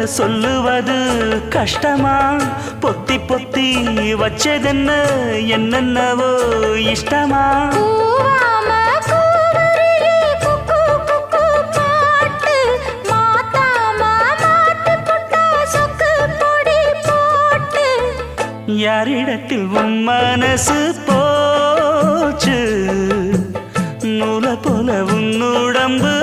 சொல்லுவது கஷ்டமா பொத்தி பொத்தி வச்சதென்ன என்னென்னவோ இஷ்டமா யாரிடத்தில் உன் மனசு போச்சு நூலை போல உன் உடம்பு